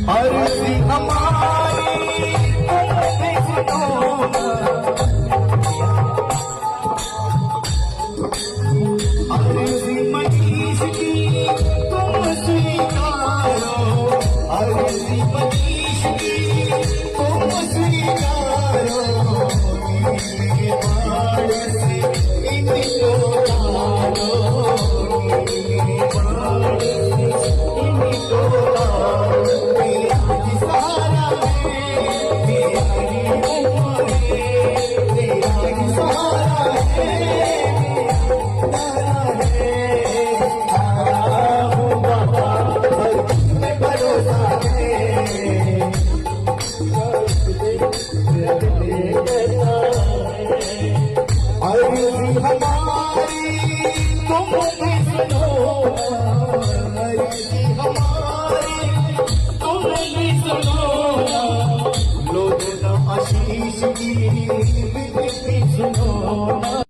अर्जी हमारी अर्जी मनीष की तुम स्वीकारो, अर्जी मनीष की तुम स्वीकारो, मेरे बाण से इनको डालो, मेरे बाण से इनको डालो। सहारा है मेरा ही सहारा है, बाबा में भरोसा है, अर्जी हमारी तुम भी सुनो, अर्जी हमारी तुम भी सुनो, लोग आशीष की सुनो।